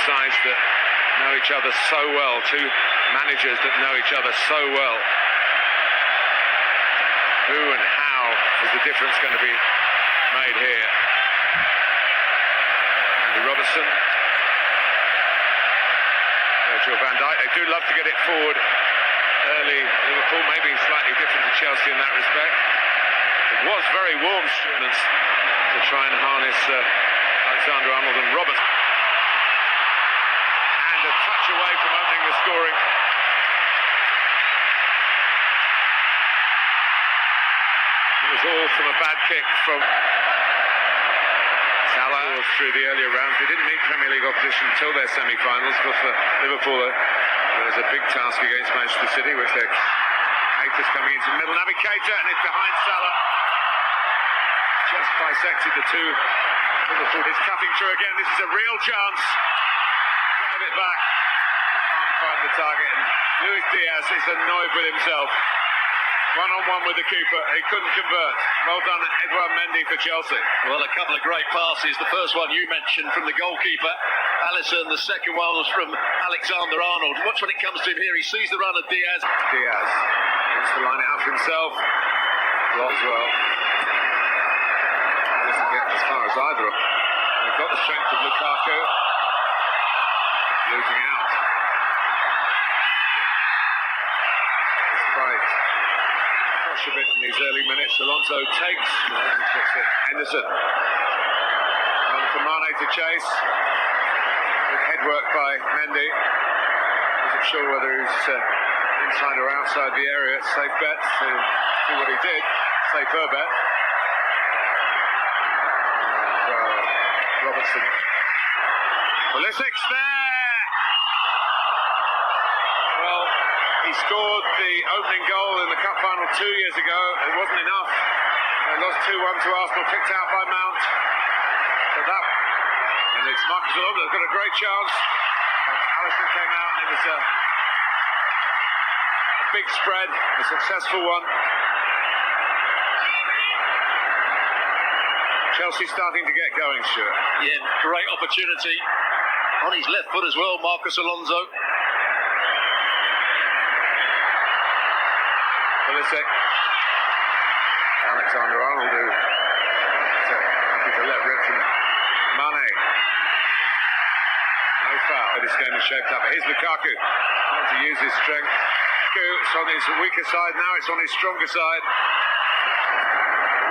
sides that know each other so well, two managers that know each other so well. Who and how is the difference going to be made here? Andy Robertson, Virgil van Dijk. They do love to get it forward early. Liverpool maybe slightly different to Chelsea in that respect. It was very warm, students, to try and harness Alexander-Arnold and Robertson. And a touch away from opening the scoring. It was all from a bad kick from Salah through the earlier rounds. They didn't meet Premier League opposition until their semi-finals, but for Liverpool there's a big task against Manchester City, which they're Keita's coming into the middle. Naby Keita, and it's behind Salah. Just bisected the two. Liverpool is cutting through again. This is a real chance. Drive it back. He can't find the target, and Luis Diaz is annoyed with himself. One-on-one with the keeper, he couldn't convert. Well done, Edouard Mendy for Chelsea. Well, a couple of great passes. The first one you mentioned from the goalkeeper, Alisson. The second one was from Alexander-Arnold. Watch when it comes to him here. He sees the run of Diaz. Diaz wants to line it up himself. Block as well. Doesn't get as far as either of them. They've got the strength of Lukaku. Losing out. Despite a bit in these early minutes. Alonso takes Henderson. And for Mane to chase. Good head work by Mendy. Wasn't sure whether he was inside or outside the area. Safe bet to do what he did. Safer bet. And Robertson. Pulisic's there! Well, he scored the opening goal in the cup final 2 years ago. It wasn't enough. They lost 2-1 to Arsenal, picked out by Mount. But that, and it's Marcus Alonso got a great chance. Alisson came out, and it was a big spread, a successful one. Chelsea starting to get going, Stuart. Yeah, great opportunity. On his left foot as well, Marcus Alonso. Pulisic. Alexander-Arnold, who happy to let rip from Mane. No foul. This game is shaped up. Here's Lukaku. Trying to use his strength. It's on his weaker side now. It's on his stronger side.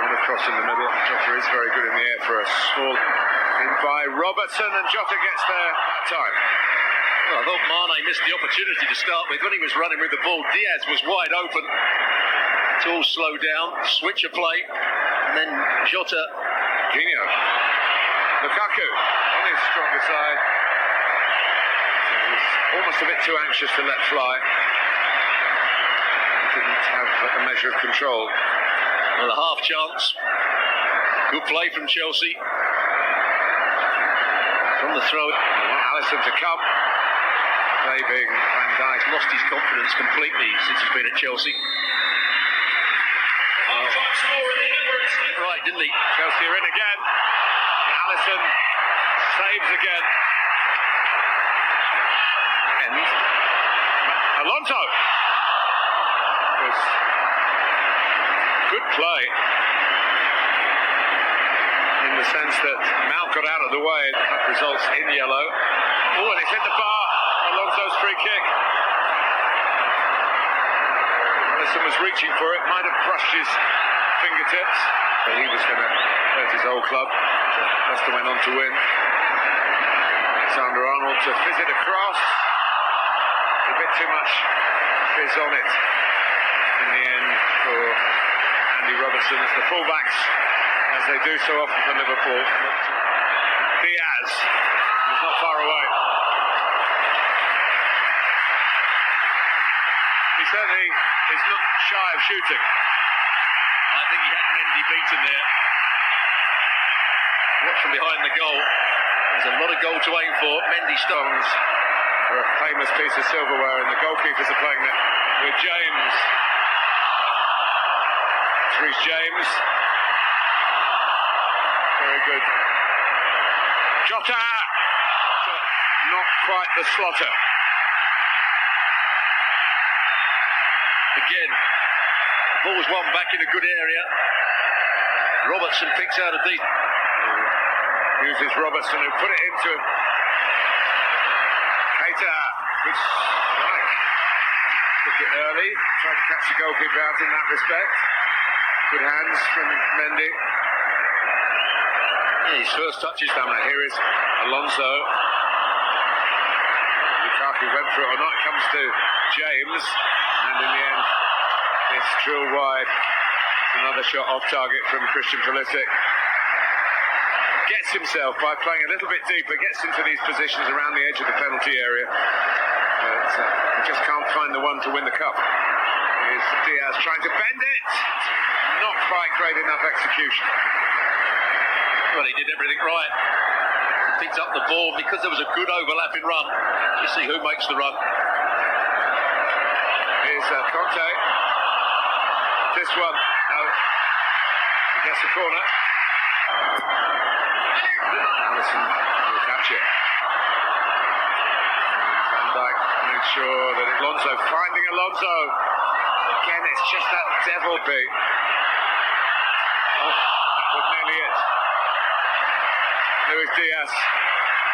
Another cross in the middle. Jota is very good in the air for a small in by Robertson, and Jota gets there that time. Well, I thought Mane missed the opportunity to start with. When he was running with the ball, Diaz was wide open. It's all slowed down, switch of play, and then Jota. Gino. Lukaku on his stronger side. He was almost a bit too anxious to let fly. He didn't have a measure of control. Well, a half chance. Good play from Chelsea. From the throw. Alisson to come. Play big. Van Dijk lost his confidence completely since he's been at Chelsea. Right, didn't he? Chelsea are in again. Alisson saves again. And Alonso. Was good play. In the sense that Mount got out of the way. That results in yellow. Oh, and it's hit the bar. Alonso's free kick. Alisson was reaching for it. Might have brushed his fingertips. But he was going to hurt his old club. Leicester went on to win. Alexander-Arnold to fizz it across. A bit too much fizz on it in the end for Andy Robertson as the fullbacks, as they do so often for Liverpool. Diaz was not far away. He certainly is not shy of shooting. I think he had Mendy beaten there. Watch from behind the goal. There's a lot of goal to aim for. Mendy stones are a famous piece of silverware, and the goalkeepers are playing it with James. It's Reece James. Very good. Jota! Not quite the slaughter. Again, ball's won back in a good area. Robertson picks out a decent. Uses Robertson, who put it into him. Keita, good strike. Took it early, tried to catch the goalkeeper out in that respect. Good hands from Mendy. Yeah, his first touch is Stamina. Here is Alonso. Lukaku went for it or not. It comes to James, and in the end, it's drilled wide. Another shot off target from Christian Pulisic. Gets himself, by playing a little bit deeper, gets into these positions around the edge of the penalty area. But he just can't find the one to win the cup. Here's Diaz trying to bend it. Not quite great enough execution. Well, he did everything right. Picked up the ball because there was a good overlapping run. You see who makes the run. Here's Conte. This one, no. He gets the corner. Alisson will catch it. And Van Dijk makes sure that Alonso, finding Alonso. Again, it's just that devil beat. Oh, that was nearly it. Luis Diaz,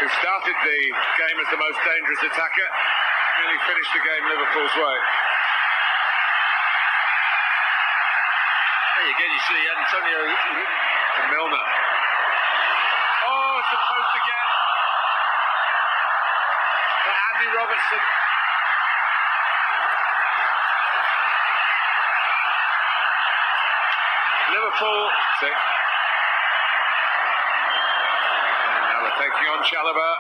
who started the game as the most dangerous attacker, nearly finished the game Liverpool's way. Again, you see Antonio and Milner. Oh, it's supposed to get. But Andy Robertson. Liverpool. See. And now they're taking on Chalobah.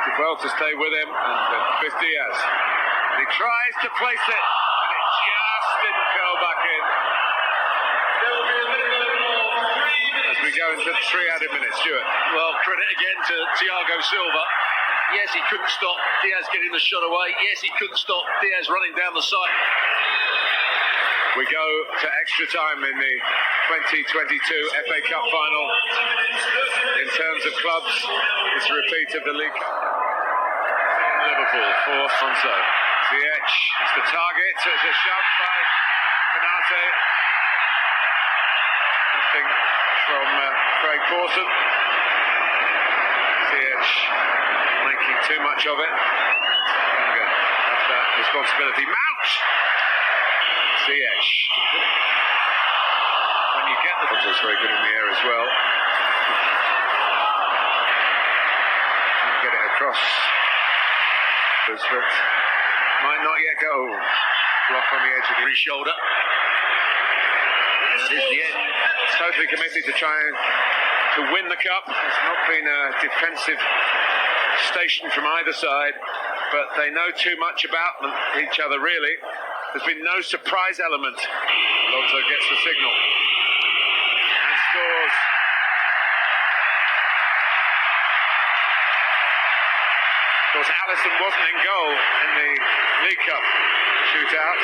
Did well to stay with him. And with Diaz. And he tries to place it. And it just didn't curl back in. As we go into 3 added minutes, Stuart. Well, credit again to Thiago Silva. Yes, he couldn't stop Diaz getting the shot away. Yes, he couldn't stop Diaz running down the side. We go to extra time in the 2022 FA Cup final. In terms of clubs, it's a repeat of the league. Liverpool for Alonso. Ziyech is the target. It's a shove by Canate. Nothing from Craig Pawson. Ziyech making too much of it. That's that responsibility. Mount! Ziyech. When you get the Alonso's very good in the air as well. You get it across. But might not yet go. Block on the edge of his shoulder. That is the end. Totally committed to trying to win the cup. It's not been a defensive station from either side, but they know too much about each other, really. There's been no surprise element. Alonso gets the signal and scores. Of course, Alisson wasn't in goal in the League Cup shootout.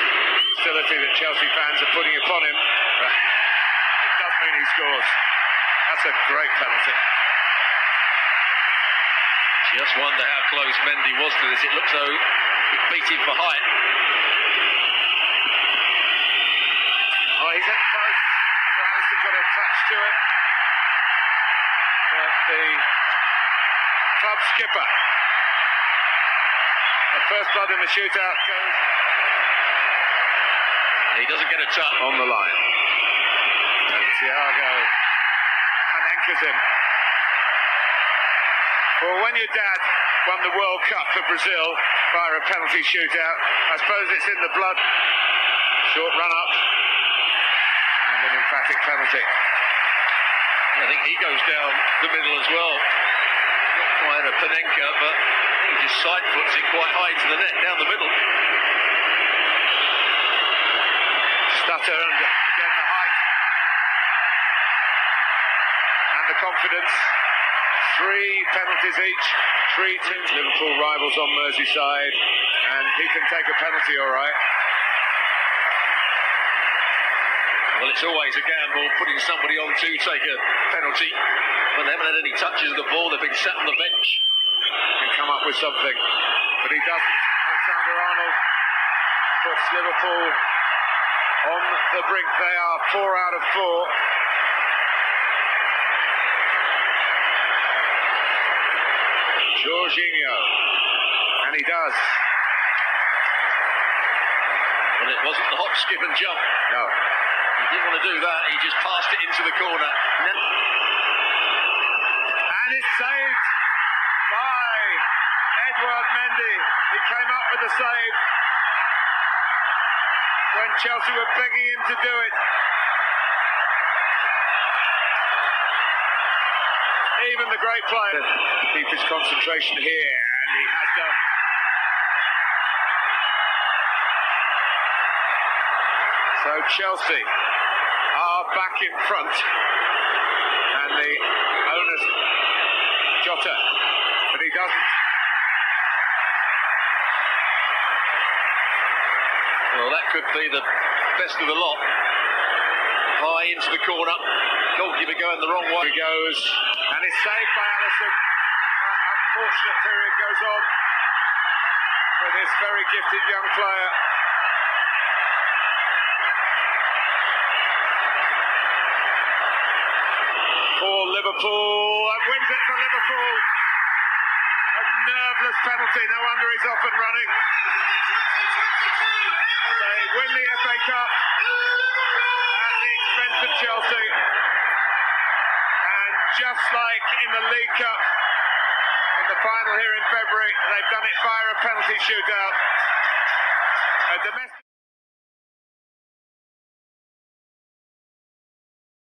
Hostility that Chelsea fans are putting upon him, but it does mean he scores. That's a great penalty. Just wonder how close Mendy was to this. It looks though he beat him for height. Oh, he's at the post. Alisson got a touch to it. But the club skipper, the first blood in the shootout, goes. He doesn't get a touch on the line. And Thiago anchors him. Well, when your dad won the World Cup for Brazil via a penalty shootout, I suppose it's in the blood. Short run up and an emphatic penalty. I think he goes down the middle as well. Not quite a Panenka, but he just side foots it quite high into the net, down the middle. Stutter and again the height and the confidence. 3 penalties each, 3 teams. Liverpool rivals on Merseyside, and he can take a penalty all right. Well, it's always a gamble putting somebody on to take a penalty when they haven't had any touches of the ball. They've been sat on the bench. can come up with something, but he doesn't. Alexander-Arnold puts Liverpool on the brink. They are 4 out of 4. Jorginho, and he does. Well, it wasn't the hop, skip and jump. No. He didn't want to do that. He just passed it into the corner. And it's saved by Edouard Mendy. He came up with the save when Chelsea were begging him to do it. Even the great player keep his concentration here, and he has done. So Chelsea are back in front, and the owners, Jota, but he doesn't. Well, that could be the best of the lot. High into the corner. Goalkeeper going the wrong way. He goes, and it's saved by Alisson. Unfortunate period goes on for this very gifted young player. For Liverpool, and wins it for Liverpool. A nerveless penalty, no wonder he's off and running. They win the FA Cup at the expense of Chelsea. And just like in the League Cup, in the final here in February, they've done it via a penalty shootout. A domestic